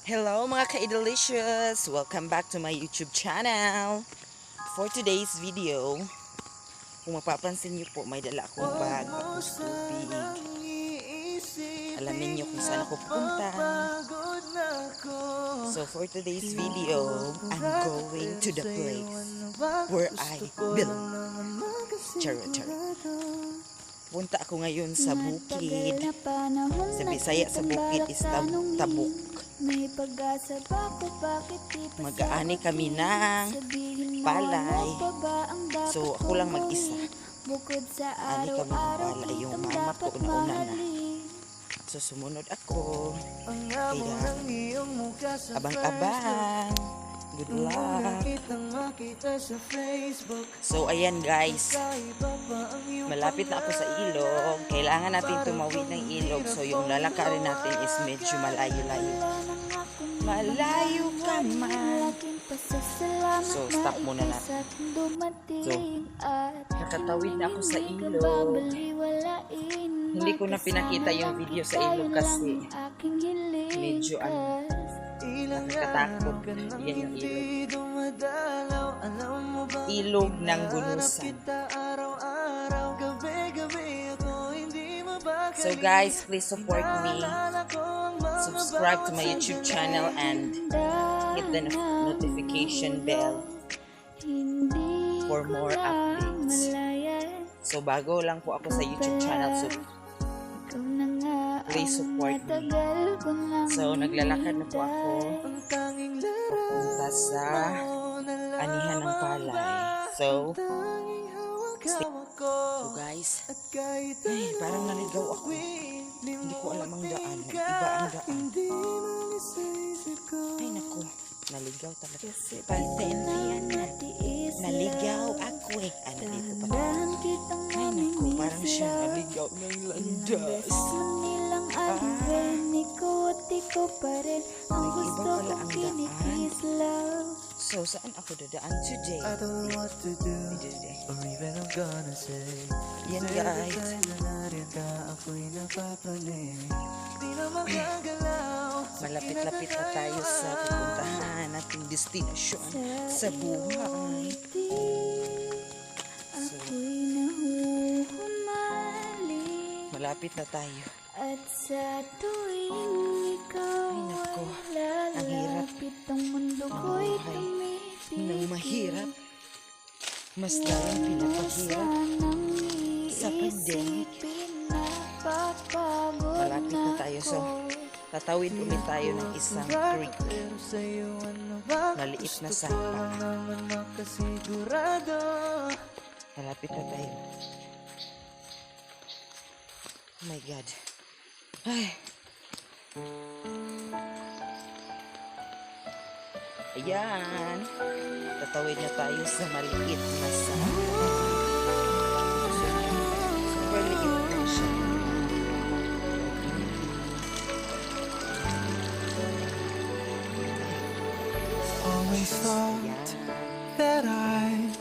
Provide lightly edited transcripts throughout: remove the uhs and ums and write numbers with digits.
Hello mga ka-delicious! Welcome back to my YouTube channel. For today's video, kung mapapansin niyo po, may dala akong bag, tapos tubig. Alamin niyo kung saan ako pupunta. So for today's video, I'm going to the place where I belong. Charot. Punta ako ngayon sa bukid. Sa Bisaya, sa bukid is tabuk. Mag-aani kami ng palay. So ako lang mag-isa. Ani kami ng palay. Yung mama ko nauna na. So sumunod ako. Kaya abang-abang. Good luck. So ayan guys, malapit na ako sa ilog. Kailangan natin tumawid ng ilog. So yung lalakarin natin is medyo malayo-layo. Malayo ka man. So stop muna natin. So nakatawid na ako sa ilog. Hindi ko na pinakita yung video sa ilog kasi medyo nakakatakot. Yan yung ilog ng Bunusan. So guys, please support me. Subscribe to my YouTube channel and hit the notification bell for more updates. So bago lang po ako sa YouTube channel, so please support me. So naglalakad na po ako papunta sa anihan ng palay. So guys, ay, parang naligaw ako. Hindi ko alam ang daan. Iba ang daan. Ay naku, naligaw talaga. Pasensya na. Naligaw ako eh. Ano dito pa? Ay naku, parang siya naligaw ng landas. Nag-iba pala ang daan. So, saan ako dadaan today? I don't know what to do, or even I'm gonna say. Yan guys. Malapit-lapit na tayo sa pupuntahan nating destinasyon sa buhay. So, malapit na tayo. At sa tuwing ikaw ay ang hirap ang buhay ng mahirap, mas lalong pinapahirap sa pandemic. Malapit na tayo, so tatawid ulit tayo ng isang creek. Maliit na sapa. Malapit na tayo. Oh my God. Ay. Ayan. Tatawid na tayo sa maliit na sapa. Super liit na siya. Always thought that I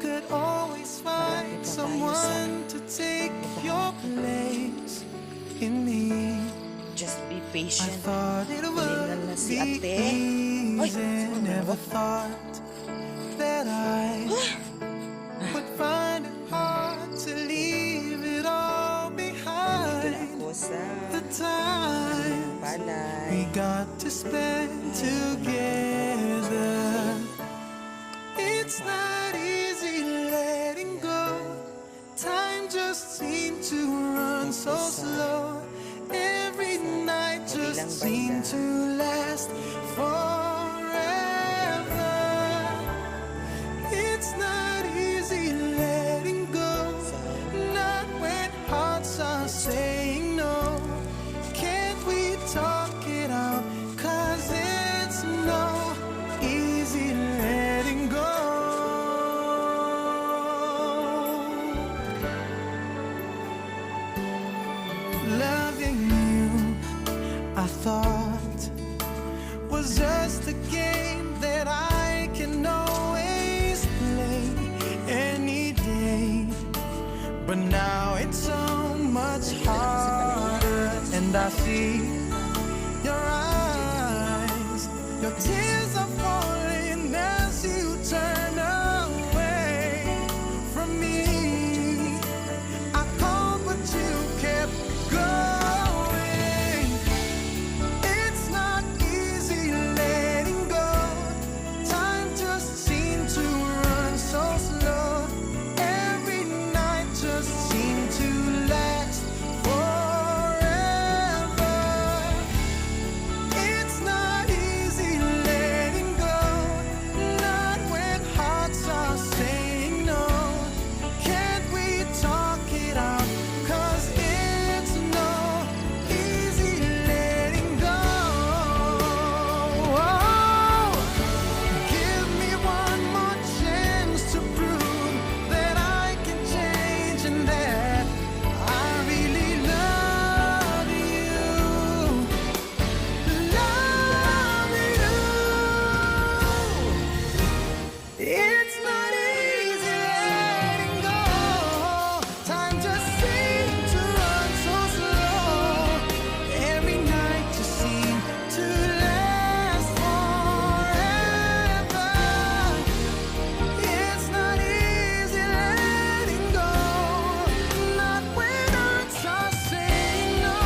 could always find someone to take your place in me. Just be patient. I thought it would na si be ate. easy. Never thought that I would find it hard to leave it all behind. Ako sa The time palay. we got to spend together. It's not easy letting go. Time just seemed to run so slow. Every night just seemed to last forever. It's not easy letting go. Not when hearts are saying no. Can't we talk it out? 'Cause it's no easy letting go. Loving you, I thought, was just a game that I can always play any day. But now it's so much harder, and I see your eyes. Your tears are falling as you turn away from me. I called, but you kept going. It's not easy letting go. Time just seemed to run so slow. Every night just seemed to last forever. It's not easy letting go, not when hearts are saying no. Can't we talk it out? 'Cause it's no easy letting go. Oh, give me one more chance to prove that I can change and that I really love you. Love you. It's not easy letting go. Time just seems to run so slow. Every night just seems to last forever. It's not easy letting go, not when hearts are saying no.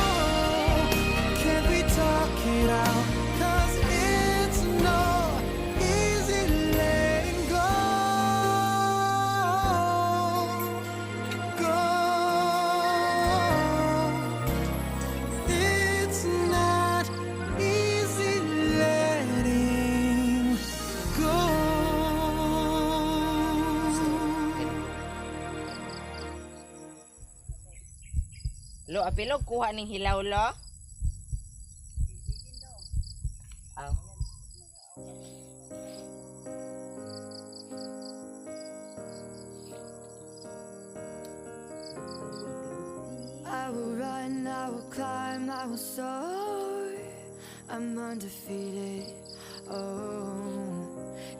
Can't we talk it out? 'Cause it's no easy letting go. Go. It's not easy letting go. Lo, apilog kuha ning hilaw lo. Aw. I will run, I will climb, I will soar. I'm undefeated. Oh,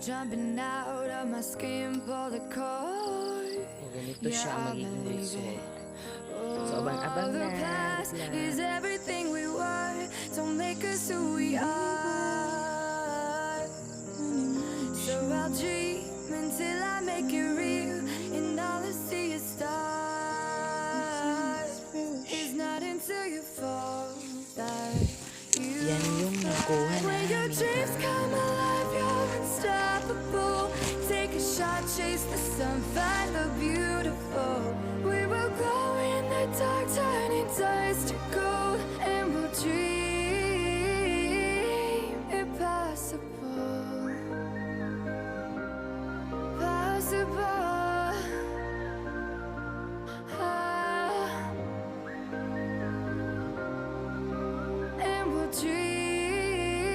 jumping out of my skin, pull the cord. O, ganito siya ang magiging result. So, Oh, abang-abang the na. past is everything we were. Don't make us who we are. So I'll dream until I make it real, and all I see is stars. It's not until you fall that you Yan yung nakuha when your namin. dreams come alive, you're unstoppable. Take a shot, chase the sun, find the beautiful. We will go in the dark, turning dust to gold, and we'll dream impossible. Possible. And we'll dream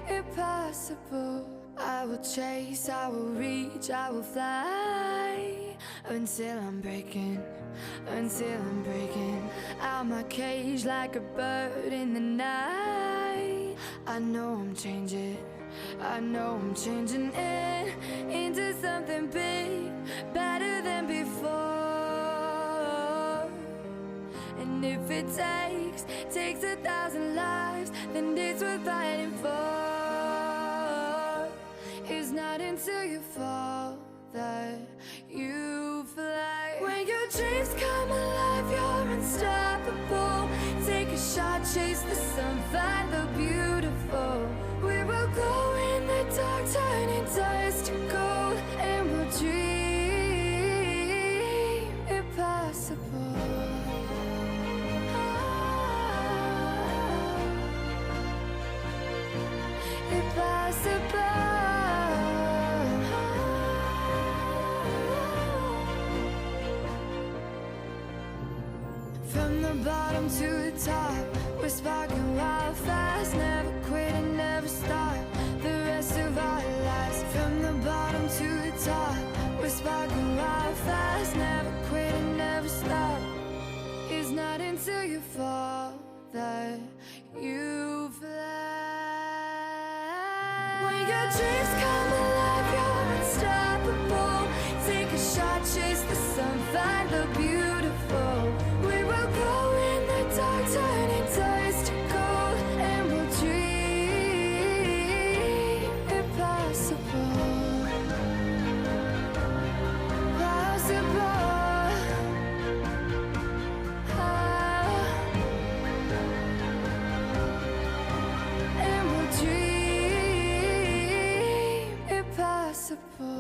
impossible. I will chase, I will reach, I will fly until I'm breaking out my cage like a bird in the night. I know I'm changing it into something big, better than before. And if it takes 1,000 lives, then it's worth fighting for. It's not until you fall that you fly. When your dreams come alive, you're unstoppable. Take a shot, chase the sun, find the beautiful. We will go in the dark, turning dust to gold, and we'll dream impossible. From the bottom to the top, we're sparking wild fast. Never quit and never stop the rest of our lives. From the bottom to the top, we're sparking wild fast. Never quit and never stop. It's not until you fall that you fly. When your dreams come alive, you're unstoppable. Take a shot, chase the sun, find the beautiful. We will go in the dark, turning dust to gold, and we'll dream to pull